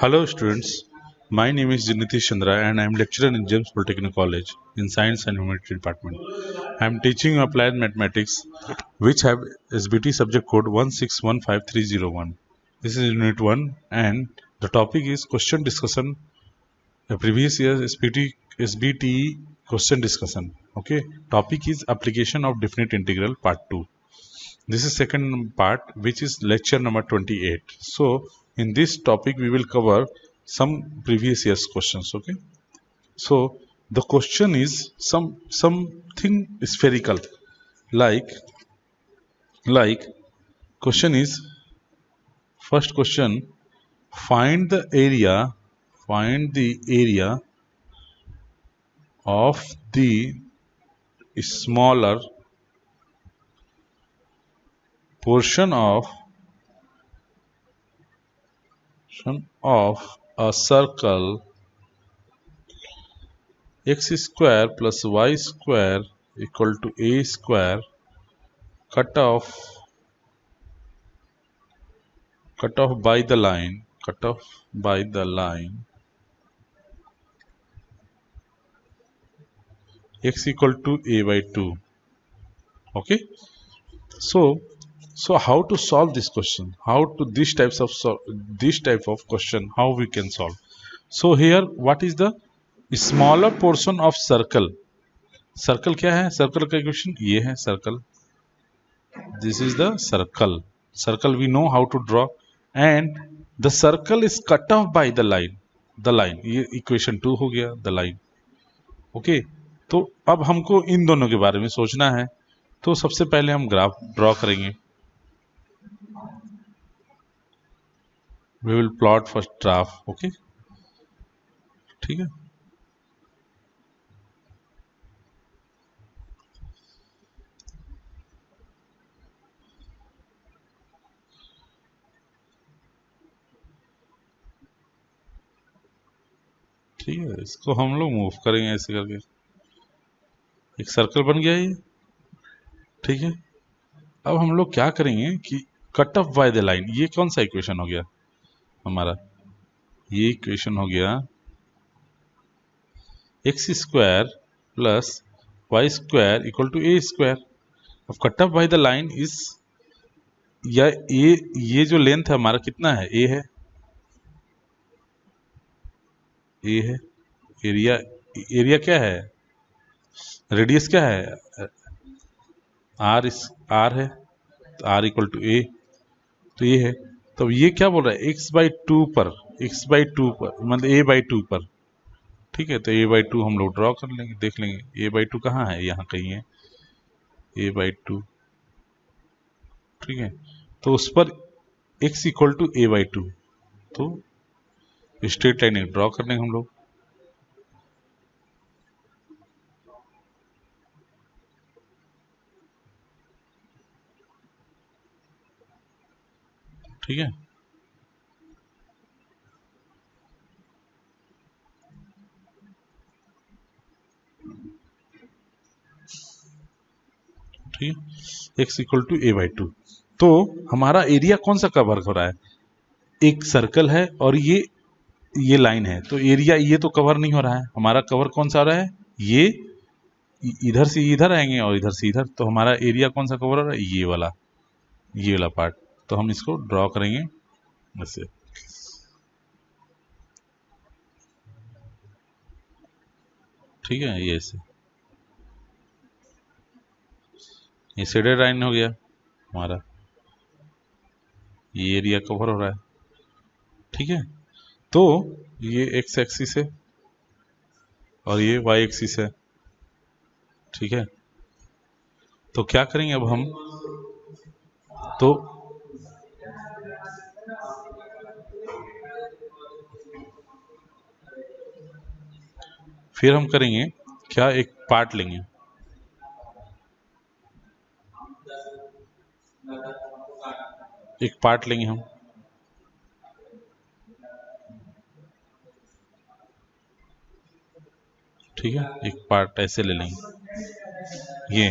Hello students, my name is Nitish Chandra and I am lecturer in James Polytechnic College in Science and Humanity Department. I am teaching Applied Mathematics which have SBT subject code 1615301. This is Unit 1 and the topic is question discussion, the previous year's SBT question discussion. Okay, topic is application of definite integral part 2. This is second part which is lecture number 28. So in this topic we will cover some previous year's questions. Okay, so the question is something spherical, like question is, first question, find the area of the smaller portion of a circle x square plus y square equal to a square, cut off by the line x equal to a by 2. Okay, so how to solve this question, this type of question how we can solve. So here what is the smaller portion of circle क्या है, circle का equation ये है, circle, this is the circle we know how to draw, and the circle is cut off by the line, ये equation 2 हो गया, the line. Okay, तो अब हमको इन दोनों के बारे में सोचना है. तो सबसे पहले हम ग्राफ ड्रॉ करेंगे. We will plot first graph. Okay, ठीक है. ठीक है, इसको हम लोग मूव करेंगे ऐसे करके. एक सर्कल बन गया ये. ठीक है, अब हम लोग क्या करेंगे कि cut off by the line, ये कौन सा इक्वेशन हो गया हमारा, ये इक्वेशन हो गया X square plus Y square equal to A square. अब cut off by the line is, या ये जो लेंथ है हमारा कितना है, ए है, एरिया क्या है, रेडियस क्या है, आर है, तो आर इक्वल टू ए, तो ये है. तो ये क्या बोल रहा है, x बाई टू पर मतलब a बाई 2 पर. ठीक है, तो a बाई 2 हम लोग ड्रॉ कर लेंगे, देख लेंगे a बाई 2 कहाँ है, यहाँ कहीं है a बाई 2. ठीक है, तो उस पर x equal to a by 2, तो स्ट्रेट लाइन ड्रॉ कर लेंगे हम लोग. ठीक है, ठीक है, x equal to a by 2. तो हमारा एरिया कौन सा कवर हो रहा है, एक सर्कल है और ये लाइन है, तो एरिया ये तो कवर नहीं हो रहा है. हमारा कवर कौन सा हो रहा है, ये इधर से इधर आएंगे और इधर से इधर, तो हमारा एरिया कौन सा कवर हो रहा है, ये वाला पार्ट. तो हम इसको ड्रॉ करेंगे ऐसे. ठीक है, ये ऐसे, ये शेडेड लाइन हो गया हमारा, ये एरिया कवर हो रहा है. ठीक है, तो ये एक्स एक्सिस है और ये वाई एक्सिस है. ठीक है, तो क्या करेंगे अब हम, तो फिर हम करेंगे क्या, एक पार्ट लेंगे, हम. ठीक है, एक पार्ट ऐसे ले लेंगे ये,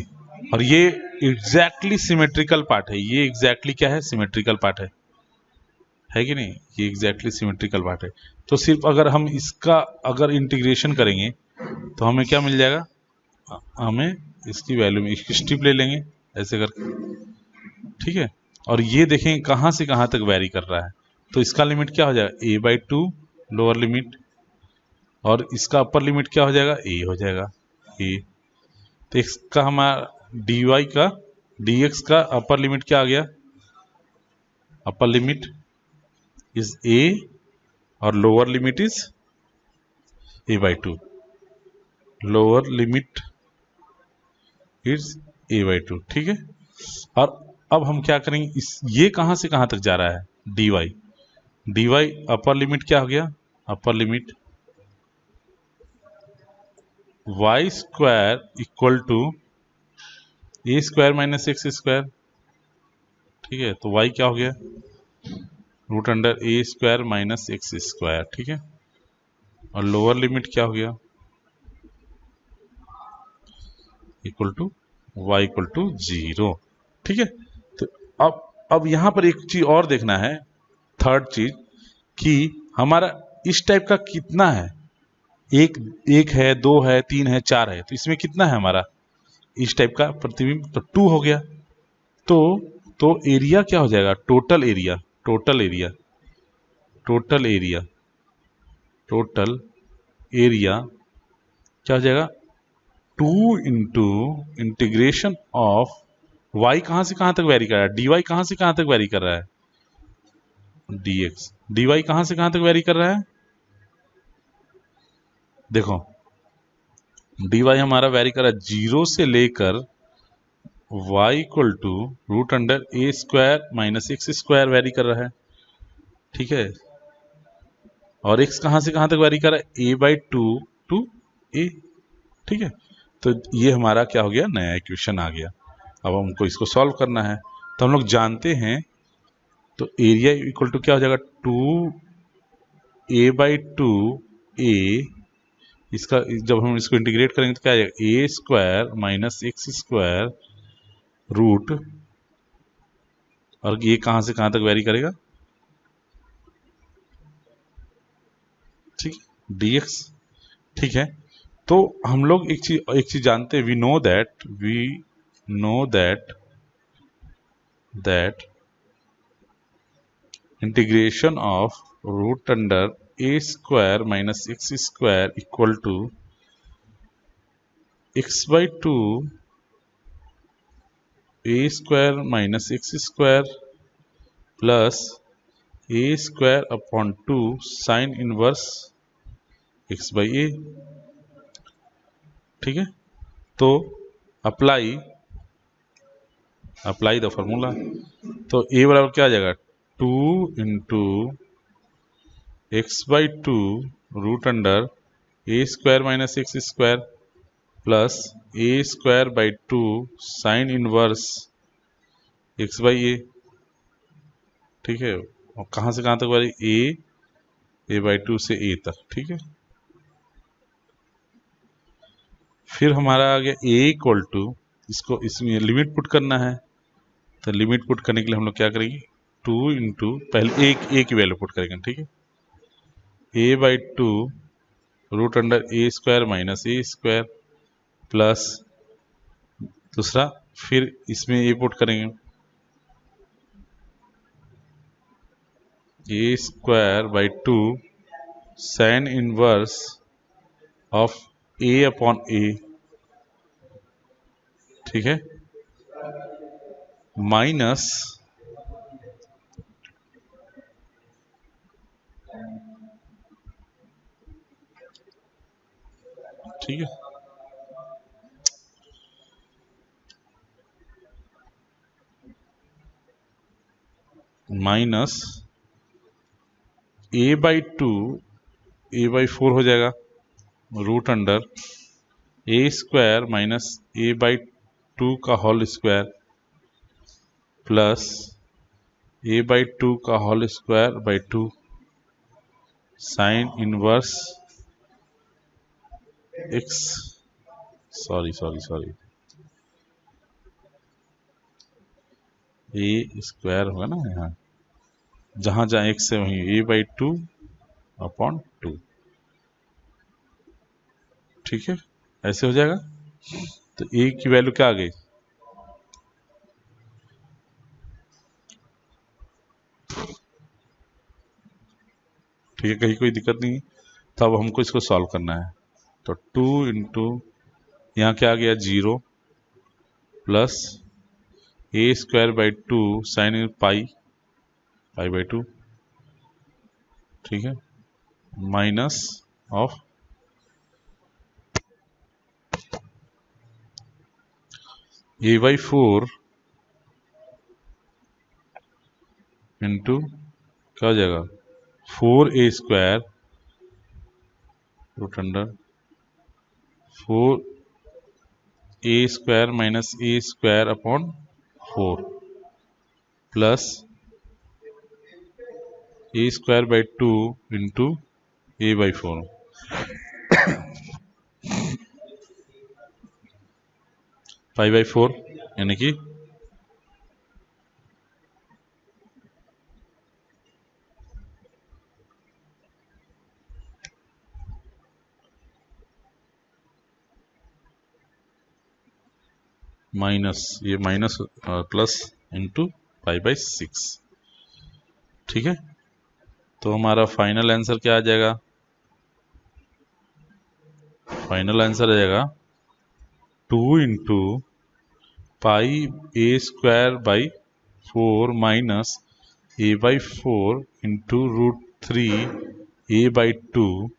और ये एग्जैक्टली सिमेट्रिकल पार्ट है, ये एग्जैक्टली क्या है, सिमेट्रिकल पार्ट है. है कि नहीं, ये एग्जैक्टली सिमेट्रिकल पार्ट है। तो सिर्फ अगर हम इसका अगर इंटीग्रेशन करेंगे तो हमें क्या मिल जाएगा, हमें इसकी वैल्यू में इसकी स्ट्रिप ले लेंगे ऐसे करके, ठीक है। और ये देखें कहाँ से कहाँ तक वैरी कर रहा है, तो इसका लिमिट क्या हो जाएगा a/2 लोअर लिमिट, और इसका अपर लिमिट क्या हो जाएगा a हो जाएगा a। तो इसका हमारा dy का dx का अपर लिमिट क्या आ गया, अपर लिमिट इज a और lower limit is a/2, lower limit is a/2, ठीक है। और अब हम क्या करेंगे, इस ये कहां से कहां तक जा रहा है dy अपर लिमिट क्या हो गया, upper limit y square equal to A square minus X square, ठीक है। तो y क्या हो गया, root under A square minus X square, ठीक है। और लोअर लिमिट क्या हो गया, equal to y equal to 0, ठीक है। तो अब यहाँ पर एक चीज और देखना है, थर्ड चीज, कि हमारा इस टाइप का कितना है, एक है, 2 है, 3 है, 4 है, तो इसमें कितना है हमारा इस टाइप का प्रतिबिंब, तो 2 हो गया। तो एरिया क्या हो जाएगा, total area, total area, total area, total area क्या हो जाएगा 2 इंटू इंटीग्रेशन ऑफ y कहां से कहां तक वेरी कर रहा है, dy कहां से कहां तक वेरी कर रहा है, dx, dy कहां से कहां तक वेरी कर रहा है, देखो dy हमारा वेरी कर रहा है 0 से लेकर y equal to root under A square minus X square vary कर रहा है, ठीक है। और x कहां से कहां तक वेरी कर रहा है, a/2 टू a, ठीक है। तो ये हमारा क्या हो गया, नया इक्वेशन आ गया। अब हमको इसको सॉल्व करना है, तो हम लोग जानते हैं, तो एरिया इक्वल टू क्या हो जाएगा 2a/2 a, इसका जब हम इसको इंटीग्रेट करेंगे तो क्या आ जाएगा A square minus X square root, और ये कहां से कहां तक वेरी करेगा, ठीक है, dx, ठीक है। तो हम लोग एक चीज जानते हैं, we know that integration of root under A square minus X square equal to x/2 A square minus X square plus A square upon 2 sine inverse x/a, ठीक है। तो अप्लाई द फॉर्मूला, तो a बराबर क्या आ जाएगा 2 into x/2 root under A square minus X square plus A square by 2 sine inverse x/a, ठीक है। और कहां से कहां तक वाली a/2 से a तक, ठीक है। फिर हमारा आ गया a इक्वल टू, इसको इसमें लिमिट पुट करना है, तो लिमिट पुट करने के लिए हम लोग क्या करेंगे 2 इंटू पहले a की वैल्यू पुट करेंगे, ठीक है, a/2 root under A square minus A square plus दूसरा, फिर इसमें ए पुट करेंगे A square by 2 sine inverse of a upon a, ठीक है, माइनस ठीक है, माइनस a/2 a/4 हो जाएगा root under A square minus a/2 का होल स्क्वायर प्लस a/2 का whole square by 2 sine inverse x, sorry A square होगा ना यहाँ, जहां जहां x है वहीं a/2 अपॉन 2। ठीक है, ऐसे हो जाएगा। तो a की वैल्यू क्या आ गई? ठीक है, कहीं कोई दिक्कत नहीं। तो अब हमको इसको सॉल्व करना है। तो 2 इंटू यहाँ क्या आ गया 0 प्लस a² 2 साइन पाई/2, ठीक है, माइनस ऑफ a/4 इंटू क्या हो जाएगा 4a² root under 4a² minus a² upon 4 plus a²/2 into a/4 पाई/4 यानी कि माइनस, ये माइनस प्लस इंटू पाई/6। ठीक है, तो हमारा फाइनल आंसर क्या आ जाएगा? फाइनल आंसर आ जाएगा 2 into πa²/4 minus a/4 into √3 a/2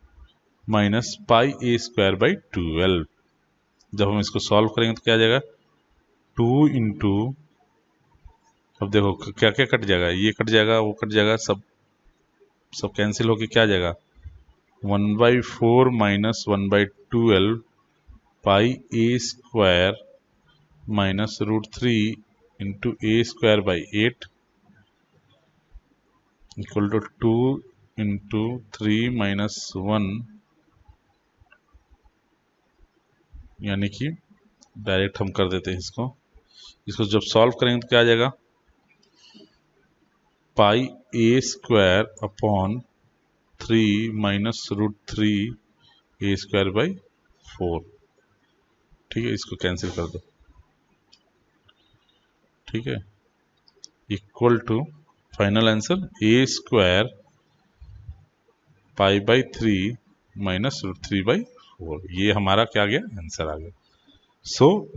minus πa²/12। जब हम इसको सॉल्व करेंगे तो क्या आ जाएगा 2 इंटू, अब देखो क्या क्या कट जाएगा, ये कट जाएगा, वो कट जाएगा, सब कैंसिल होके क्या आ जाएगा 1/4 minus 1/12 πa² minus √3 into a²/8 equal to 2 into 3 minus 1, यानी कि डायरेक्ट हम कर देते हैं इसको जब सॉल्व करेंगे तो क्या आ जाएगा πa² अपॉन 3 माइनस √3 a²/4। ठीक है, इसको कैंसिल कर दो। ठीक है, equal to final answer a² π/3 minus √3/4। ये हमारा क्या आ गया? आंसर आ गया। सो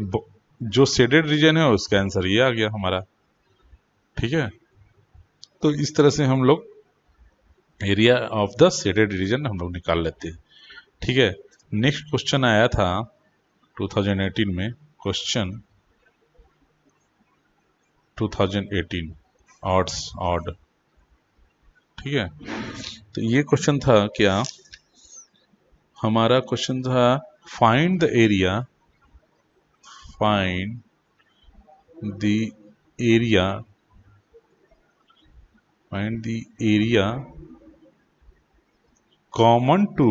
जो शेडेड रीजन है उसका आंसर ये आ गया हमारा। ठीक है, तो इस तरह से हम लोग area of the shaded region हम लोग निकाल लेते हैं। ठीक है, नेक्स्ट क्वेश्चन आया था 2018 में, क्वेश्चन 2018 ऑड। ठीक है, तो ये क्वेश्चन था क्या? हमारा क्वेश्चन था find the area common to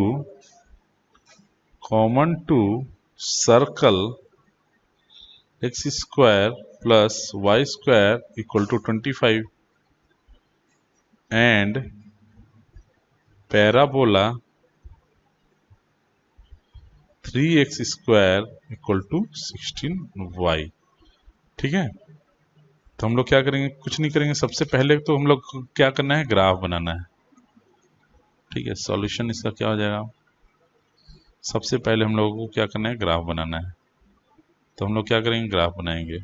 circle x² plus y² equal to 25 and parabola 3x² equal to 16y। ठीक है, तो हम लोग क्या करेंगे? कुछ नहीं करेंगे, सबसे पहले तो हम लोग क्या करना है? ग्राफ बनाना है। ठीक है, सॉल्यूशन इसका क्या हो जाएगा? सबसे पहले हम लोगों को क्या करना है? ग्राफ बनाना है। तो हम लोग क्या करेंगे? ग्राफ बनाएंगे।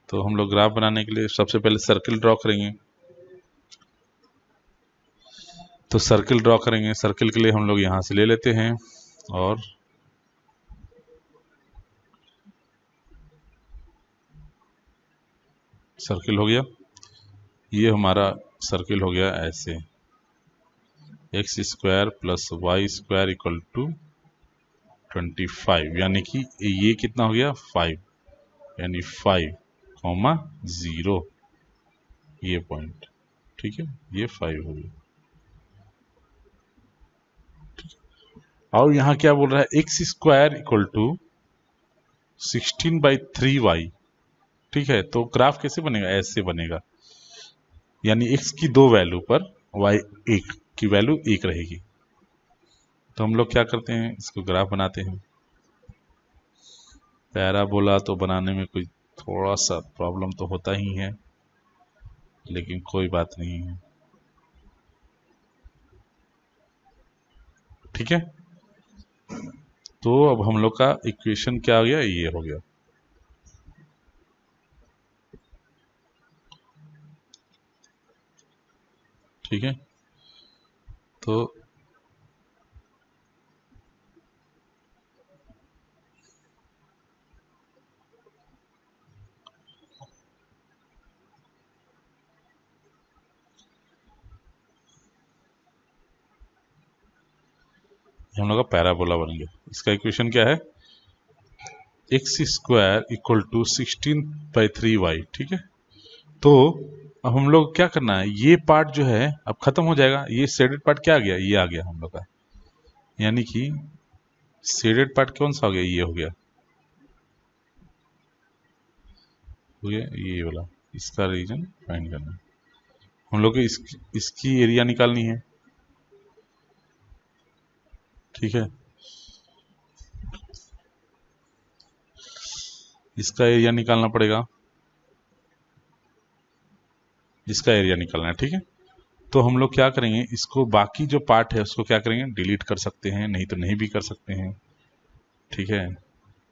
तो हम लोग ग्राफ बनाने के लिए सबसे पहले सर्किल ड्रॉ करेंगे। तो सर्किल ड्रॉ करेंगे, सर्किल के लिए हम लोग यहाँ से ले लेते हैं और सर्किल हो गया। ये हमारा सर्किल हो गया ऐसे, x² plus y² equal to 25, यानी कि ये कितना हो गया? 5, यानी 5,0 ये पॉइंट। ठीक है, ये 5 हो गया। और यहाँ क्या बोल रहा है? x² equal to 16/3y। ठीक है, तो ग्राफ कैसे बनेगा? ऐसे बनेगा। यानी x की 2 वैल्यू पर y 1 की वैल्यू 1 रहेगी। तो हम लोग क्या करते हैं, इसको ग्राफ बनाते हैं। पैराबोला तो बनाने में कोई थोड़ा सा प्रॉब्लम तो होता ही है, लेकिन कोई बात नहीं है, ठीक है। तो अब हम लोग का इक्वेशन क्या आ गया, ये हो गया। ठीक है, तो हम लोग का पैराबोला बन गया। इसका इक्वेशन क्या है, x² = 16/3y। ठीक है, तो अब हम लोग क्या करना है, ये पार्ट जो है अब खत्म हो जाएगा। ये शेडेड पार्ट क्या आ गया, ये आ गया हम लोग का, यानी कि शेडेड पार्ट कौन सा हो गया, ये हो गया, ये वाला। इसका रीजन फाइंड करना है हम लोग को, इसकी एरिया निकालनी है। ठीक है, इसका एरिया निकालना पड़ेगा, इसका एरिया निकालना है। ठीक है, तो हम लोग क्या करेंगे, इसको बाकी जो पार्ट है उसको क्या करेंगे, डिलीट कर सकते हैं, नहीं तो नहीं भी कर सकते हैं। ठीक है,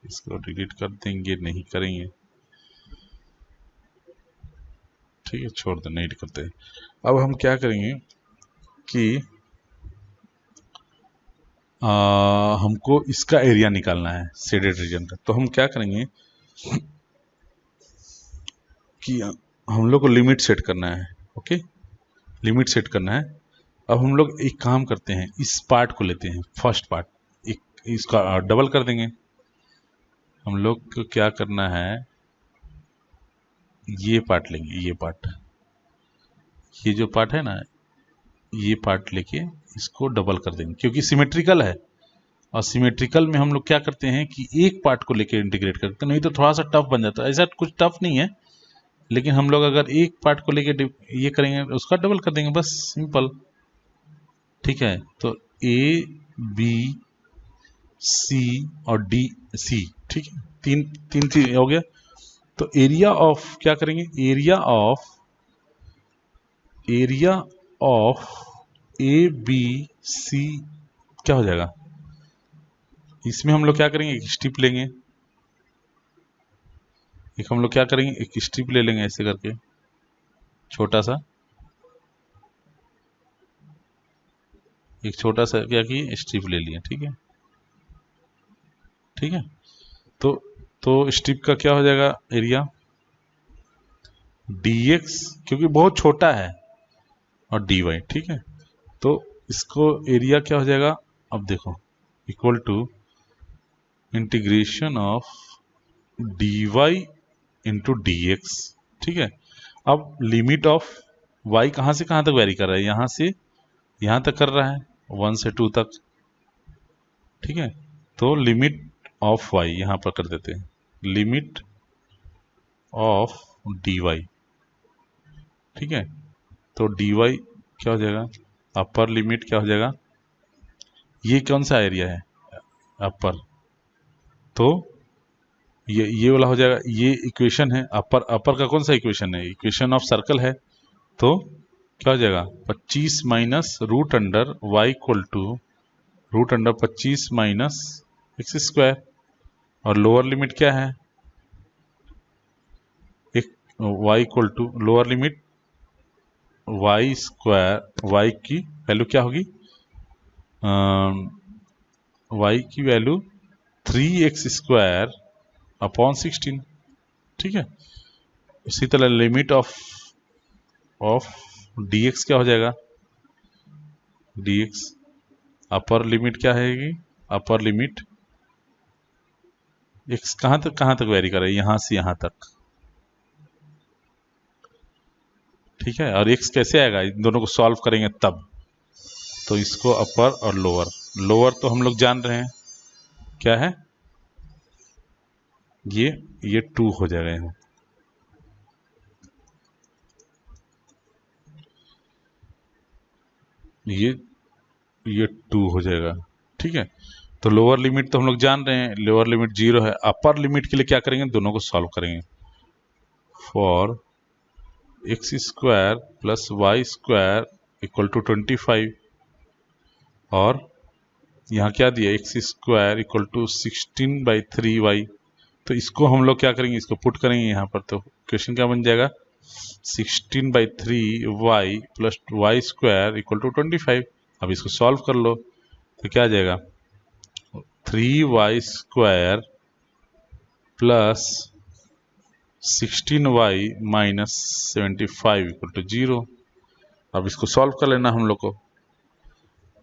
इसको डिलीट कर देंगे, नहीं करेंगे, ठीक है, छोड़ दो, नहीं करते। अब हम क्या करेंगे कि हमको इसका एरिया निकालना है शेडेड रीजन का। तो हम क्या करेंगे कि हम लोग को लिमिट सेट करना है। ओके, लिमिट सेट करना है। अब हम लोग एक काम करते हैं, इस पार्ट को लेते हैं, फर्स्ट पार्ट, एक इसका डबल कर देंगे। हम लोग को क्या करना है, ये पार्ट लेंगे, ये पार्ट, ये जो पार्ट है ना, ये पार्ट लेके इसको डबल कर देंगे, क्योंकि सिमेट्रिकल है। और सिमेट्रिकल में हम लोग क्या करते हैं कि एक पार्ट को लेके इंटीग्रेट करते हैं, नहीं तो थोड़ा सा टफ बन जाता है। ऐसा कुछ टफ नहीं है, लेकिन हम लोग अगर एक पार्ट को लेके ये करेंगे, उसका डबल कर देंगे, बस सिंपल। ठीक है, तो ए बी सी और डी सी, ठीक है, तीन तीन चीज हो गया। तो एरिया ऑफ क्या करेंगे, area of A B C क्या हो जाएगा, इसमें हम लोग क्या करेंगे, एक स्ट्रिप लेंगे, एक हम लोग क्या करेंगे, एक स्ट्रिप ले लेंगे ऐसे करके, छोटा सा, एक छोटा सा क्या किए, स्ट्रिप ले लिया। ठीक है, ठीक है, तो स्ट्रिप का क्या हो जाएगा एरिया, dx, क्योंकि बहुत छोटा है, और dy। ठीक है, तो इसको एरिया क्या हो जाएगा, अब देखो, equal to integration of dy into dx। ठीक है, अब लिमिट ऑफ y कहाँ से कहाँ तक वेरी कर रहा है, यहाँ से यहाँ तक कर रहा है, 1 से 2 तक। ठीक है, तो लिमिट ऑफ y यहाँ पर कर देते हैं, लिमिट ऑफ dy। ठीक है, तो dy क्या हो जाएगा, अपर लिमिट क्या हो जाएगा, ये कौन सा एरिया है, अपर, तो ये वाला हो जाएगा। ये इक्वेशन है, अपर का कौन सा इक्वेशन है, इक्वेशन ऑफ सर्कल है। तो क्या हो जाएगा, 25 minus root under Y equal to root under 25 minus x²। और लोअर लिमिट क्या है, एक y equal to lower limit y², y की वैल्यू क्या होगी, y की वैल्यू 3x² अपॉन 16। ठीक है, इसी तरह लिमिट ऑफ dx क्या हो जाएगा, dx अपर लिमिट क्या है, अपर लिमिट x कहाँ तक वेरी कर रहा है, यहां से यहां तक। ठीक है, और x कैसे आएगा, इन दोनों को सॉल्व करेंगे तब। तो इसको अपर और लोअर, लोअर तो हम लोग जान रहे हैं क्या है, ये 2 हो जाएगा यहाँ। ये 2 हो जाएगा। ठीक है, तो लोअर लिमिट तो हम लोग जान रहे हैं, लोअर लिमिट 0 है। अपर लिमिट के लिए क्या करेंगे, दोनों को सॉल्व करेंगे। For X square plus Y square equal to 25, और यहाँ क्या दिया, x square equal to 16/3y। तो इसको हम लोग क्या करेंगे, इसको पुट करेंगे यहाँ पर। तो क्वेश्चन क्या बन जाएगा, 16/3y plus Y square equal to 25। अब इसको सॉल्व कर लो तो क्या आ जाएगा, 3y square plus 16y minus 75 equal to 0। अब इसको सॉल्व कर लेना हम लोग को,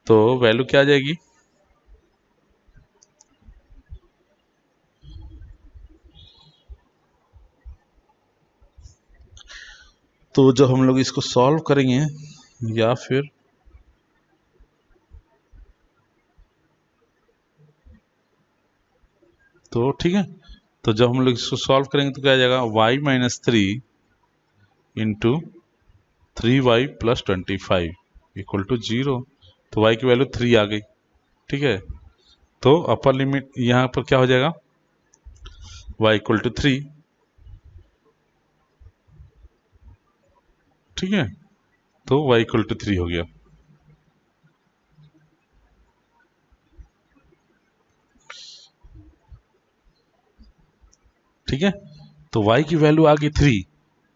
तो वैल्यू क्या आ जाएगी, तो जब हम लोग इसको सॉल्व करेंगे, या फिर तो ठीक है, तो जब हम लोग इसको सॉल्व करेंगे तो क्या आ जाएगा, y minus 3 into 3y plus 25 equal to 0। तो y की वैल्यू 3 आ गई। ठीक है, तो अपर लिमिट यहाँ पर क्या हो जाएगा, y इक्वल टू 3। ठीक है, तो y इक्वल टू 3 हो गया। ठीक है, तो y की वैल्यू आ गई 3।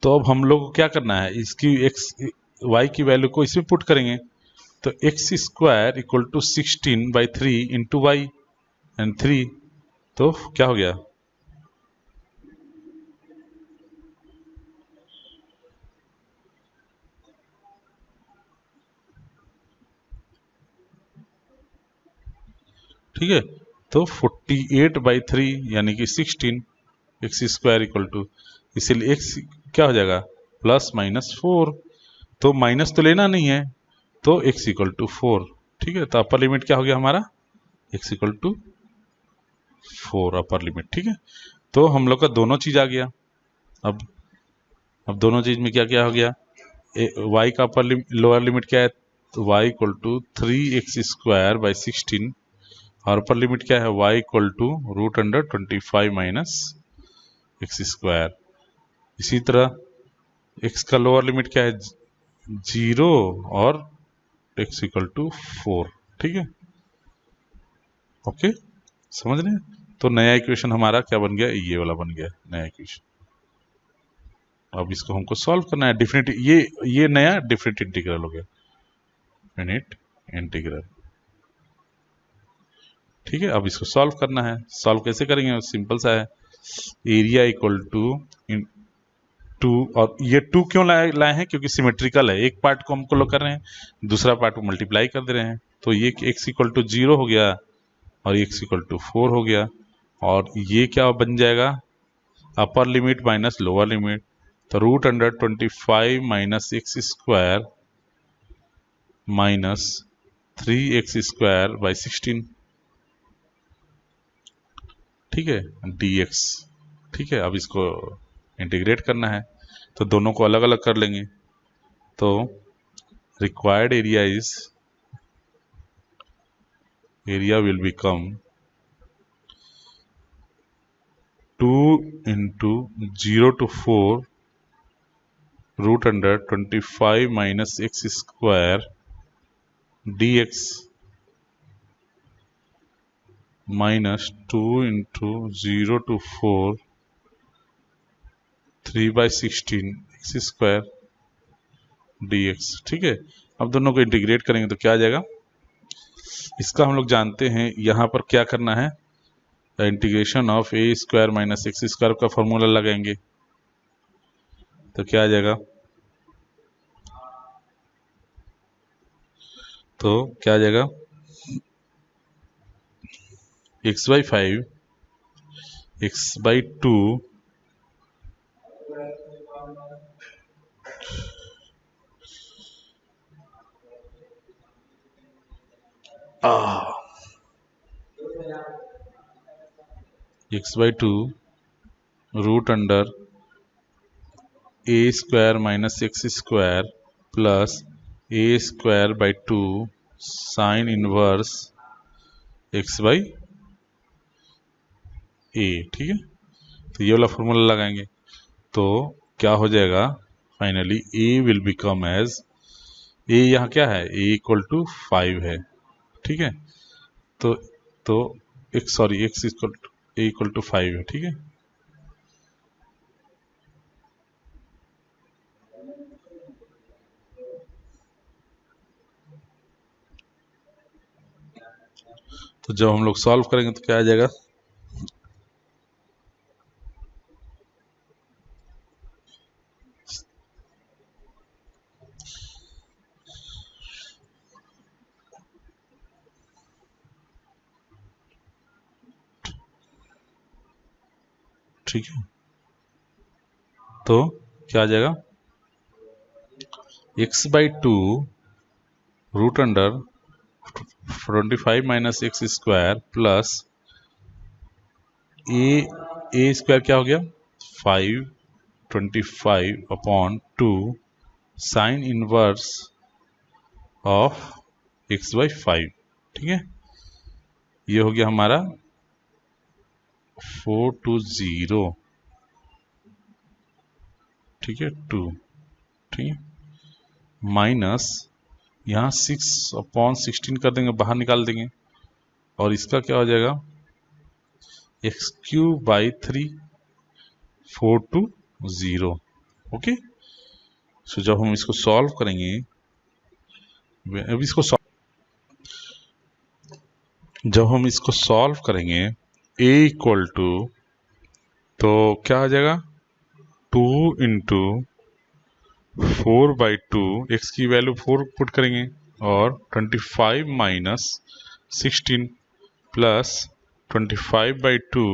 तो अब हम लोग को क्या करना है, इसकी y की वैल्यू को इसमें पुट करेंगे। तो X square equal to 16/3 into Y and 3, तो क्या हो गया, ठीक है, तो 48/3 यानी कि 16 एक्स स्क्वायर इक्वल टू, इसीलिए एक्स क्या हो जाएगा, प्लस माइनस 4। तो माइनस तो लेना नहीं है, तो एक्स इक्वल टू 4। ठीक है, तो अपर लिमिट क्या हो गया हमारा, X equal to 4 upper limit. ठीक है, तो हम लोग का दोनों चीज आ गया। अब दोनों चीज में क्या क्या हो गया, y का अपर लोअर लिमिट क्या है, तो y इक्वल टू 3x²/16, और अपर लिमिट क्या है, y equal to √25 minus X square. इसी तरह x का लोअर लिमिट क्या है, 0, और x इक्वल टू 4। ठीक है, ओके, समझ रहे हैं। तो नया इक्वेशन हमारा क्या बन गया, ये वाला बन गया नया इक्वेशन। अब इसको हमको सॉल्व करना है, डिफिनिट ये नया डिफिनिट इंटीग्रल हो गया, डिफिनिट इंटीग्रल। ठीक है, अब इसको सॉल्व करना है। सॉल्व कैसे करेंगे, सिंपल सा है, एरिया इक्वल टू 2, और ये 2 क्यों लाए हैं, क्योंकि सिमेट्रिकल है, एक पार्ट को हमको लोग कर रहे हैं, दूसरा पार्ट को मल्टीप्लाई कर दे रहे हैं। तो ये x इक्वल टू 0 हो गया, और x इक्वल टू 4 हो गया, और ये क्या बन जाएगा, upper limit minus lower limit. तो √25 minus X square minus 3x²/16। ठीक है, dx। ठीक है, अब इसको इंटीग्रेट करना है, तो दोनों को अलग अलग कर लेंगे। तो required area will become 2 into 0 to 4 √25 minus X square dx minus 2 into 0 to 4 3/16 x square dx। ठीक है, अब दोनों को इंटीग्रेट करेंगे तो क्या आ जाएगा, इसका हम लोग जानते हैं, यहाँ पर क्या करना है, integration of a² minus x² का फॉर्मूला लगाएंगे। तो क्या आ जाएगा, तो क्या आ जाएगा, x/5 x/2 x/2 √a² minus x² plus A square by 2 sine inverse X by A. ठीक है, तो ये वाला फॉर्मूला लगाएंगे तो क्या हो जाएगा finally, A will become as, A यहाँ क्या है, ए इक्वल टू 5 है। ठीक है, तो X, sorry, X equal to A equal to 5 है। ठीक है, तो जब हम लोग सॉल्व करेंगे तो क्या आ जाएगा, ठीक है, तो क्या आ जाएगा, X by 2 root under 25 minus X square plus A square क्या हो गया 525 upon 2 sine inverse of X by 5। ठीक है, ये हो गया हमारा 420। ठीक है, 2। ठीक है, माइनस यहाँ 6/16 कर देंगे, बाहर निकाल देंगे, और इसका क्या हो जाएगा एक्स क्यूब बाई 3 420। ओके, सो जब हम इसको सॉल्व करेंगे, अब इसको जब हम इसको सॉल्व करेंगे a इक्वल टू, तो क्या आ जाएगा 2 इंटू 4/2, एक्स की वैल्यू 4 पुट करेंगे, और 25 minus 16 plus 25/2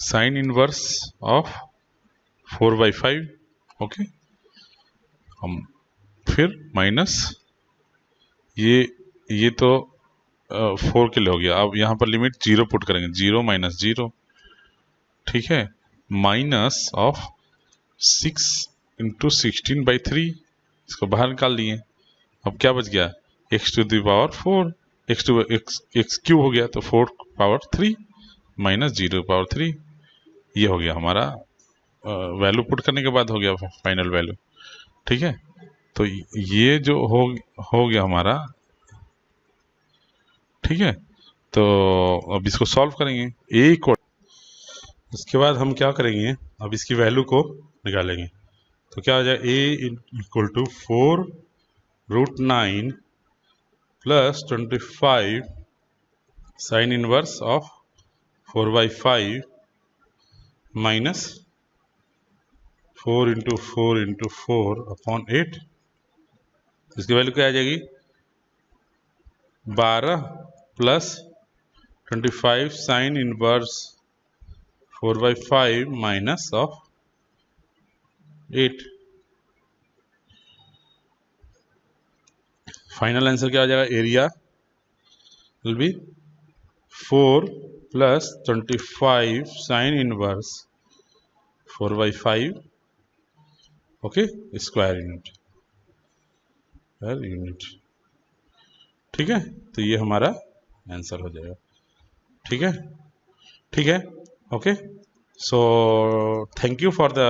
sign inverse of 4/5। Okay, हम फिर माइनस ये तो 4 के लिए हो गया। अब यहाँ पर लिमिट 0 पुट करेंगे, 0 माइनस 0। ठीक है, माइनस ऑफ 6 इंटू 16/3, इसको बाहर निकाल लिए। अब क्या बच गया, X to the power 4, X cube हो गया, तो 4 पावर 3 माइनस 0 पावर 3। ये हो गया हमारा वैल्यू पुट करने के बाद हो गया फाइनल वैल्यू। ठीक है, तो ये जो हो गया हमारा। ठीक है, तो अब इसको सॉल्व करेंगे ए इक्वल, उसके बाद हम क्या करेंगे, अब इसकी वैल्यू को निकालेंगे, तो क्या हो जाए A equal to 4 root 9 plus 25 sine inverse of 4/5 minus 4 into 4 into 4 upon 8। इसकी वैल्यू क्या आ जाएगी 12 plus 25 sine inverse 4/5 minus of 8। Final answer क्या आ जाएगा, area will be 4 plus 25 sine inverse 4/5, okay, square unit. ठीक है, तो ये हमारा आंसर हो जाएगा। ठीक है, ठीक है, okay, so thank you for the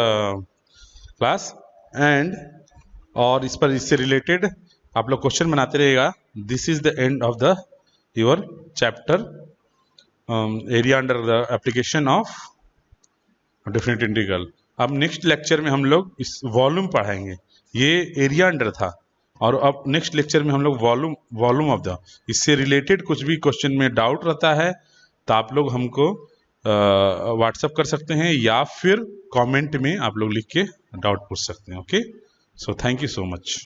class and, और इस पर इससे रिलेटेड आप लोग क्वेश्चन बनाते रहिएगा। This is the end of the your chapter area under the application of definite integral. अब नेक्स्ट लेक्चर में हम लोग इस वॉल्यूम पढ़ाएंगे, ये एरिया अंडर था, और अब नेक्स्ट लेक्चर में हम लोग वॉल्यूम ऑफ द, इससे रिलेटेड कुछ भी क्वेश्चन में डाउट रहता है तो आप लोग हमको व्हाट्सएप कर सकते हैं, या फिर कमेंट में आप लोग लिख के डाउट पूछ सकते हैं। Okay, so thank you so much.